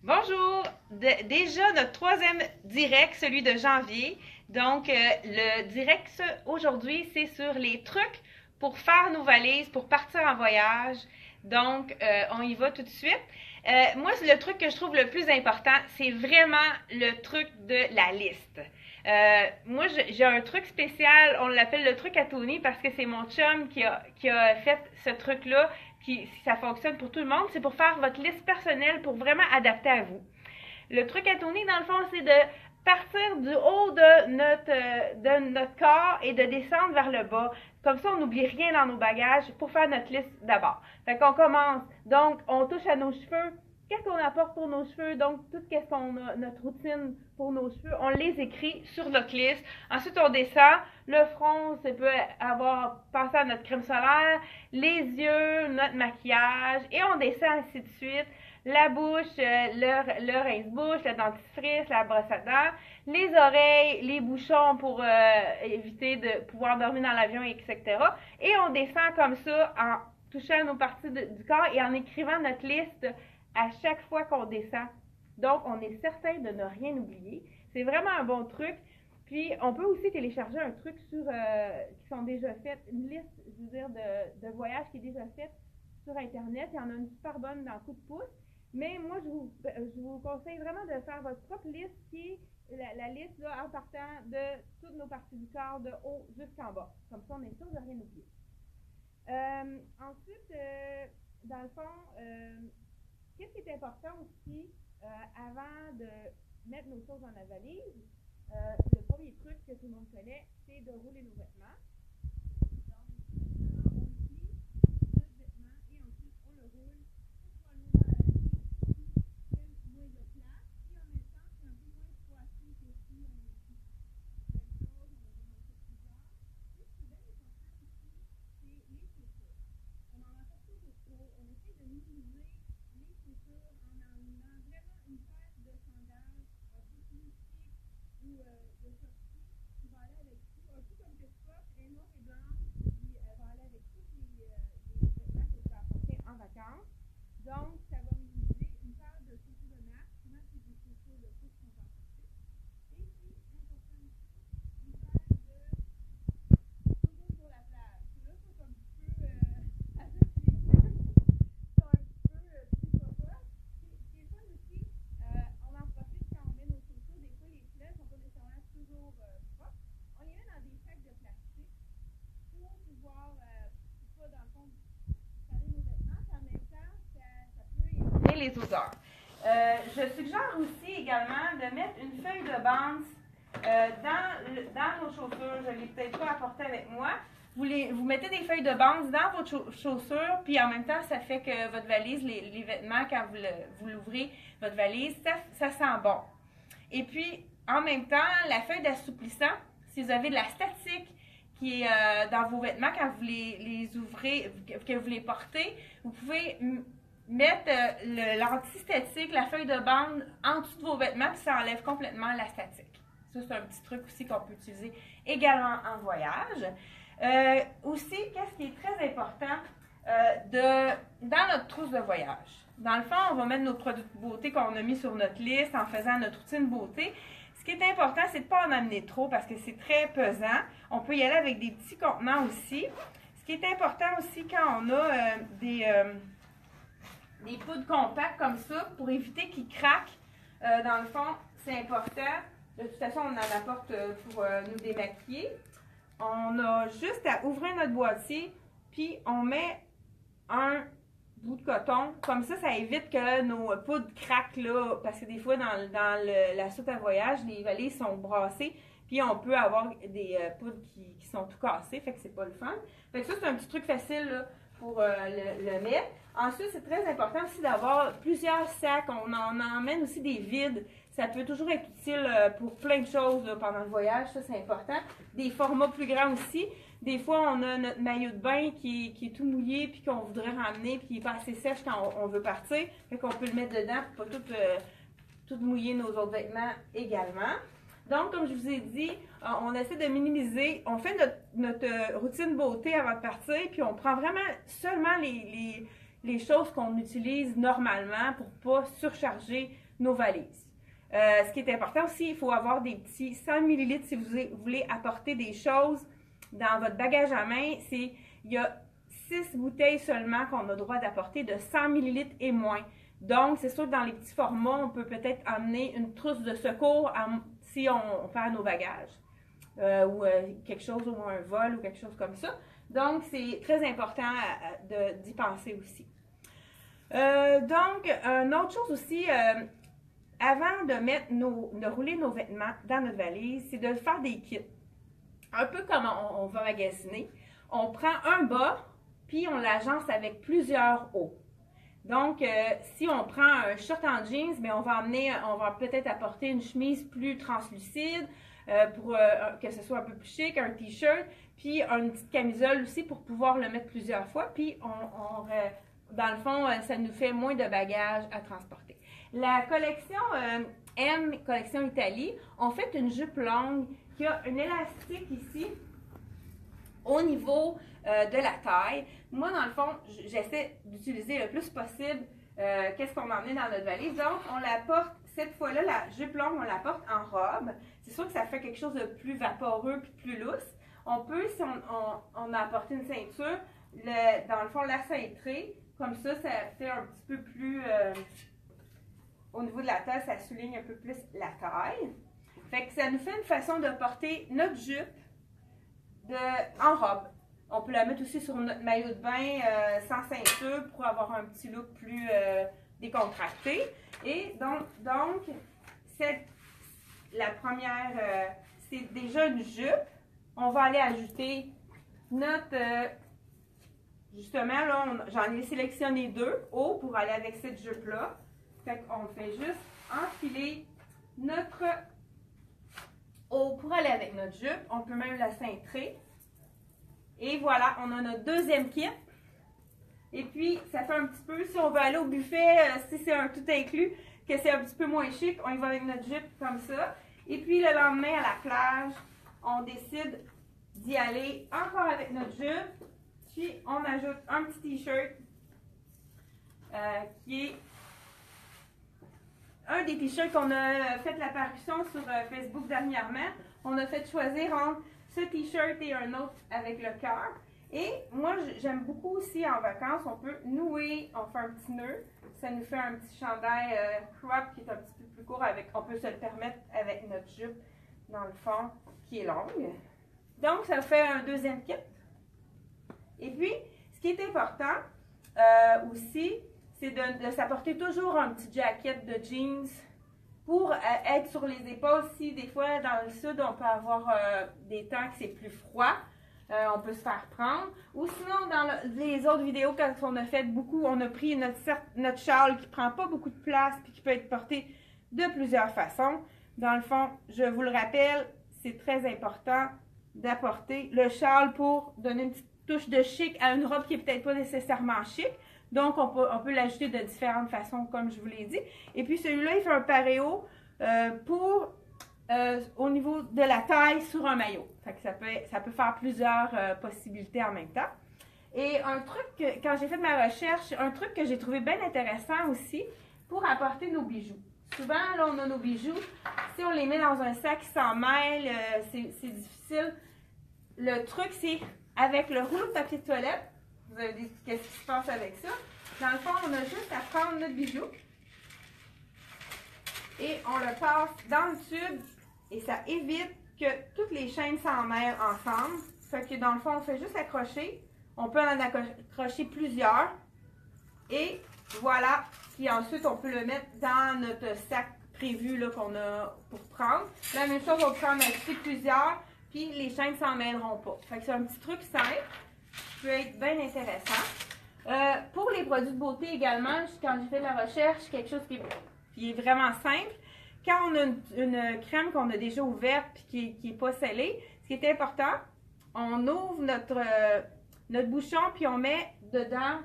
Bonjour! Déjà notre troisième direct, celui de janvier. Donc, le direct aujourd'hui, c'est sur les trucs pour faire nos valises, pour partir en voyage. Donc, on y va tout de suite. Moi, le truc que je trouve le plus important, c'est vraiment le truc de la liste. Moi, j'ai un truc spécial, on l'appelle le truc à Tony parce que c'est mon chum qui a fait ce truc-là, puis si ça fonctionne pour tout le monde, c'est pour faire votre liste personnelle pour vraiment adapter à vous. Le truc à Tony, dans le fond, c'est de partir du haut de notre corps et de descendre vers le bas. Comme ça, on n'oublie rien dans nos bagages pour faire notre liste d'abord. Fait qu'on commence. Donc, on touche à nos cheveux. Qu'est-ce qu'on apporte pour nos cheveux? Donc, tout ce qu'on a, notre routine pour nos cheveux, on les écrit sur notre liste. Ensuite, on descend. Le front, ça peut avoir pensé à notre crème solaire, les yeux, notre maquillage, et on descend ainsi de suite. La bouche, le rince-bouche, le dentifrice, la brosse à dents, les oreilles, les bouchons pour éviter de pouvoir dormir dans l'avion, etc. Et on descend comme ça en touchant nos parties du corps et en écrivant notre liste à chaque fois qu'on descend. Donc, on est certain de ne rien oublier. C'est vraiment un bon truc. Puis, on peut aussi télécharger un truc qui sont déjà faits, une liste, je veux dire, de voyages qui est déjà faite sur Internet. Il y en a une super bonne dans Coup de pouce. Mais moi, je vous conseille vraiment de faire votre propre liste qui est la liste là, en partant de toutes nos parties du corps, de haut jusqu'en bas. Comme ça, on est sûr de rien oublier. Ensuite, dans le fond, qu'est-ce qui est important aussi avant de mettre nos choses dans la valise? Le premier truc que tout le monde connaît, c'est de rouler nos vêtements. Donc, ça va minimiser une paire de chaussures de marque. Souvent, c'est des chaussures de foot qui sont emportées. Et puis, important aussi, une paire de chaussures pour la plage. Ceux-là sont un petit peu avec les sont un petit peu plus profonds. Ce qui est fun aussi, on en profite quand on met nos chaussures. Des fois, les semelles ne sont pas nécessairement toujours propres. On les met dans des sacs de plastique pour pouvoir, pas dans le fond, caler nos vêtements. Puis en même temps, ça peut éliminer les odeurs. Je suggère aussi également de mettre une feuille de bande dans nos chaussures. Je ne l'ai peut-être pas apporté avec moi. Vous mettez des feuilles de bande dans votre chaussure, puis en même temps, ça fait que votre valise, les vêtements, quand vous l'ouvrez, votre valise, ça sent bon. Et puis, en même temps, la feuille d'assouplissant, si vous avez de la statique qui est dans vos vêtements quand vous les ouvrez, que vous les portez, vous pouvez mettre l'antistatique, la feuille de bande en dessous de vos vêtements, puis ça enlève complètement la statique. Ça, c'est un petit truc aussi qu'on peut utiliser également en voyage. Aussi, qu'est-ce qui est très important dans notre trousse de voyage? Dans le fond, on va mettre nos produits de beauté qu'on a mis sur notre liste en faisant notre routine beauté. Ce qui est important, c'est de ne pas en amener trop parce que c'est très pesant. On peut y aller avec des petits contenants aussi. Ce qui est important aussi quand on a des poudres compactes comme ça, pour éviter qu'ils craquent, dans le fond, c'est important. De toute façon, on en apporte pour nous démaquiller. On a juste à ouvrir notre boîtier, puis on met un bout de coton. Comme ça évite que nos poudres craquent là, parce que des fois, dans la soute à voyage, les valises sont brassées, puis on peut avoir des poudres qui sont tout cassées, fait que c'est pas le fun. Fait que ça, c'est un petit truc facile là, pour le mettre. Ensuite, c'est très important aussi d'avoir plusieurs sacs. On en emmène aussi des vides. Ça peut toujours être utile pour plein de choses là, pendant le voyage. Ça, c'est important. Des formats plus grands aussi. Des fois, on a notre maillot de bain qui est tout mouillé puis qu'on voudrait ramener puis qui n'est pas assez sèche quand on veut partir. Fait qu'on peut le mettre dedans pour pas tout mouiller nos autres vêtements également. Donc, comme je vous ai dit, on essaie de minimiser, on fait notre routine beauté avant de partir, puis on prend vraiment seulement les choses qu'on utilise normalement pour ne pas surcharger nos valises. Ce qui est important aussi, il faut avoir des petits 100 ml si vous voulez apporter des choses dans votre bagage à main. Il y a 6 bouteilles seulement qu'on a le droit d'apporter de 100 ml et moins. Donc, c'est sûr que dans les petits formats, on peut peut-être amener une trousse de secours si on perd nos bagages. Ou quelque chose, ou un vol, ou quelque chose comme ça. Donc, c'est très important d'y penser aussi. Donc, une autre chose aussi, avant de rouler nos vêtements dans notre valise, c'est de faire des kits. Un peu comme on va magasiner. On prend un bas, puis on l'agence avec plusieurs hauts. Donc, si on prend un short en jeans, mais on va peut-être apporter une chemise plus translucide pour que ce soit un peu plus chic, un t-shirt, puis une petite camisole aussi pour pouvoir le mettre plusieurs fois. Puis, dans le fond, ça nous fait moins de bagages à transporter. La collection M, collection Italie, on fait une jupe longue qui a un élastique ici au niveau de la taille. Moi, dans le fond, j'essaie d'utiliser le plus possible qu'est-ce qu'on a emmené dans notre valise. Donc, on la porte, cette fois-là, la jupe longue, on la porte en robe. C'est sûr que ça fait quelque chose de plus vaporeux puis plus lousse. On peut, si on a apporté une ceinture, dans le fond, la cintrer. Comme ça fait un petit peu plus... au niveau de la taille, ça souligne un peu plus la taille. Fait que ça nous fait une façon de porter notre jupe en robe. On peut la mettre aussi sur notre maillot de bain sans ceinture pour avoir un petit look plus décontracté. Et donc la première, c'est déjà une jupe. On va aller ajouter notre... justement, là, j'en ai sélectionné 2 hauts pour aller avec cette jupe-là. Fait qu'on fait juste enfiler notre haut pour aller avec notre jupe. On peut même la cintrer. Et voilà, on a notre deuxième kit. Et puis, ça fait un petit peu, si on veut aller au buffet, si c'est un tout inclus, que c'est un petit peu moins chic, on y va avec notre jupe comme ça. Et puis, le lendemain, à la plage, on décide d'y aller encore avec notre jupe. Puis, on ajoute un petit t-shirt qui est un des t-shirts qu'on a fait la parution sur Facebook dernièrement. On a fait choisir entre ce t-shirt et un autre avec le cœur. Et moi, j'aime beaucoup aussi en vacances, on peut nouer, on fait un petit nœud. Ça nous fait un petit chandail crop qui est un petit peu plus court. On peut se le permettre avec notre jupe, dans le fond, qui est longue. Donc, ça fait un deuxième kit. Et puis, ce qui est important aussi, c'est de s'apporter toujours un petit jacket de jeans pour être sur les épaules. Si des fois, dans le sud, on peut avoir des temps que c'est plus froid, on peut se faire prendre. Ou sinon, dans les autres vidéos, quand on a fait beaucoup, on a pris notre châle qui ne prend pas beaucoup de place et qui peut être porté de plusieurs façons. Dans le fond, je vous le rappelle, c'est très important d'apporter le châle pour donner une petite touche de chic à une robe qui n'est peut-être pas nécessairement chic. Donc, on peut l'ajouter de différentes façons, comme je vous l'ai dit. Et puis, celui-là, il fait un paréo au niveau de la taille sur un maillot. Fait que ça peut faire plusieurs possibilités en même temps. Et un truc, quand j'ai fait ma recherche, un truc que j'ai trouvé bien intéressant aussi pour apporter nos bijoux. Souvent, là, on a nos bijoux. Si on les met dans un sac qui s'en mêle, c'est difficile. Le truc, c'est avec le rouleau de papier de toilette. Vous avez dit qu'est-ce qui se passe avec ça. Dans le fond, on a juste à prendre notre bijou et on le passe dans le tube et ça évite que toutes les chaînes s'en mêlent ensemble. Fait que dans le fond, on fait juste accrocher. On peut en accrocher plusieurs. Et voilà. Puis ensuite, on peut le mettre dans notre sac prévu qu'on a pour prendre. La même chose, on peut en acheter plusieurs. Puis les chaînes ne s'en mêleront pas. Fait que c'est un petit truc simple. Peut être bien intéressant. Pour les produits de beauté également, quand j'ai fait la recherche, quelque chose qui est vraiment simple. Quand on a une crème qu'on a déjà ouverte et qui n'est pas scellée, ce qui est important, on ouvre notre bouchon puis on met dedans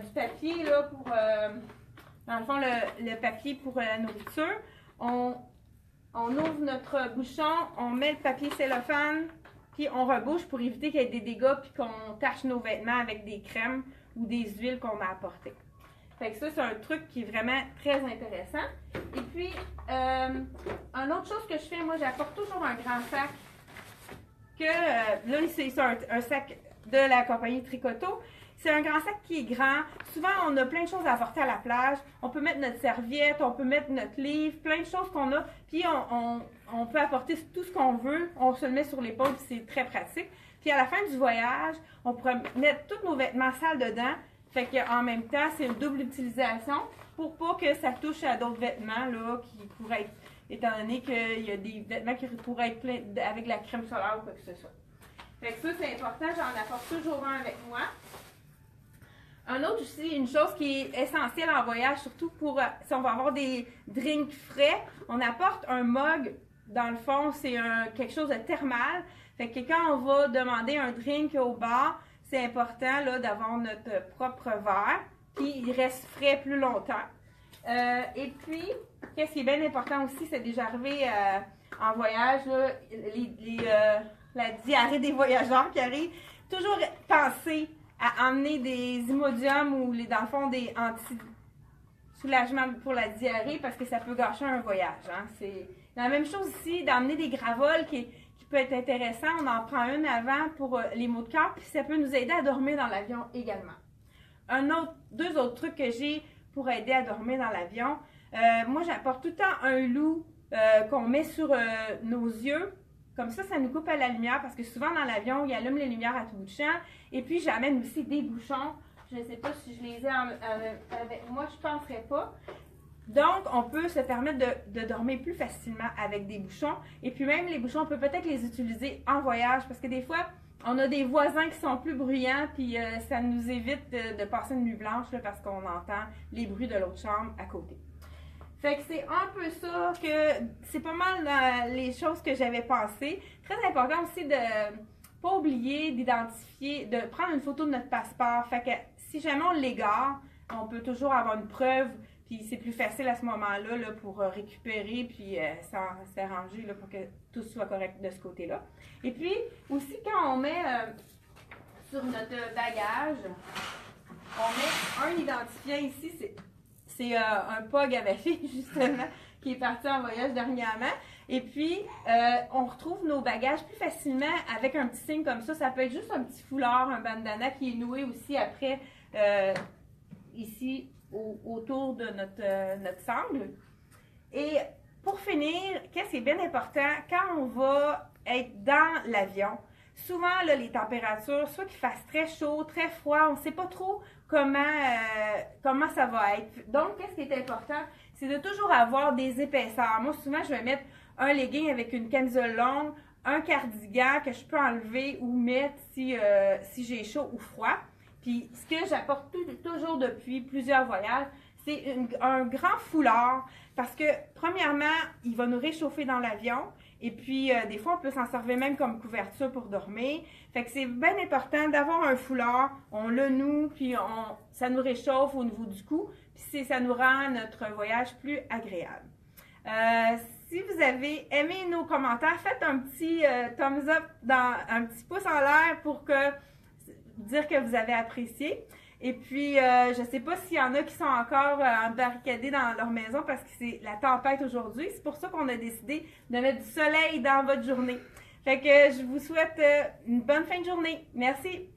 du papier là, pour, dans le fond, le papier pour la nourriture. On ouvre notre bouchon, on met le papier cellophane, puis on rebouche pour éviter qu'il y ait des dégâts puis qu'on tache nos vêtements avec des crèmes ou des huiles qu'on a apportées. Fait que ça, c'est un truc qui est vraiment très intéressant. Et puis, une autre chose que je fais, moi, j'apporte toujours un grand sac. Là, c'est un sac de la compagnie Tricoto. C'est un grand sac qui est grand. Souvent, on a plein de choses à apporter à la plage. On peut mettre notre serviette, on peut mettre notre livre, plein de choses qu'on a. Puis, on peut apporter tout ce qu'on veut. On se le met sur l'épaule, puis c'est très pratique. Puis, à la fin du voyage, on pourrait mettre tous nos vêtements sales dedans. Fait qu'en même temps, c'est une double utilisation pour pas que ça touche à d'autres vêtements là, qui pourraient être, étant donné qu'il y a des vêtements qui pourraient être pleins avec de la crème solaire ou quoi que ce soit. Fait que ça, c'est important, j'en apporte toujours un avec moi. Un autre aussi, une chose qui est essentielle en voyage, surtout pour si on va avoir des drinks frais, on apporte un mug. Dans le fond, c'est quelque chose de thermal. Fait que quand on va demander un drink au bar, c'est important là d'avoir notre propre verre, puis il reste frais plus longtemps. Et puis, qu'est-ce qui est bien important aussi, c'est déjà arrivé en voyage, là, la diarrhée des voyageurs qui arrive. Toujours penser à emmener des Imodium ou dans le fond des anti-soulagements pour la diarrhée parce que ça peut gâcher un voyage. Hein. C'est la même chose ici, d'emmener des gravoles qui peut être intéressant. On en prend une avant pour les maux de cœur, puis ça peut nous aider à dormir dans l'avion également. Deux autres trucs que j'ai pour aider à dormir dans l'avion. Moi, j'apporte tout le temps un loup qu'on met sur nos yeux. Comme ça nous coupe à la lumière parce que souvent dans l'avion, il allume les lumières à tout bout de champ. Et puis, j'amène aussi des bouchons. Je ne sais pas si je les ai avec moi, je ne penserais pas. Donc, on peut se permettre de dormir plus facilement avec des bouchons. Et puis même les bouchons, on peut peut-être les utiliser en voyage parce que des fois, on a des voisins qui sont plus bruyants puis ça nous évite de passer une nuit blanche là, parce qu'on entend les bruits de l'autre chambre à côté. Fait que c'est un peu ça que c'est pas mal les choses que j'avais pensées. Très important aussi de pas oublier d'identifier, de prendre une photo de notre passeport. Fait que si jamais on l'égare, on peut toujours avoir une preuve. Puis c'est plus facile à ce moment-là là, pour récupérer puis s'arranger pour que tout soit correct de ce côté-là. Et puis aussi quand on met sur notre bagage, on met un identifiant ici, c'est un POG à ma fille justement qui est parti en voyage dernièrement. Et puis on retrouve nos bagages plus facilement avec un petit signe comme ça. Ça peut être juste un petit foulard, un bandana qui est noué aussi après ici autour de notre sangle. Et pour finir, qu'est-ce qui est bien important, quand on va être dans l'avion, souvent là, les températures, soit qu'il fasse très chaud, très froid, on ne sait pas trop comment ça va être. Donc, qu'est-ce qui est important, c'est de toujours avoir des épaisseurs. Moi, souvent, je vais mettre un legging avec une camisole longue, un cardigan que je peux enlever ou mettre si j'ai chaud ou froid. Puis, ce que j'apporte toujours depuis plusieurs voyages, c'est un grand foulard parce que, premièrement, il va nous réchauffer dans l'avion et puis, des fois, on peut s'en servir même comme couverture pour dormir. Fait que c'est bien important d'avoir un foulard, on le noue, puis ça nous réchauffe au niveau du cou, puis ça nous rend notre voyage plus agréable. Si vous avez aimé nos commentaires, faites un petit thumbs up, un petit pouce en l'air pour dire que vous avez apprécié. Et puis, je ne sais pas s'il y en a qui sont encore barricadés dans leur maison parce que c'est la tempête aujourd'hui. C'est pour ça qu'on a décidé de mettre du soleil dans votre journée. Fait que je vous souhaite une bonne fin de journée. Merci!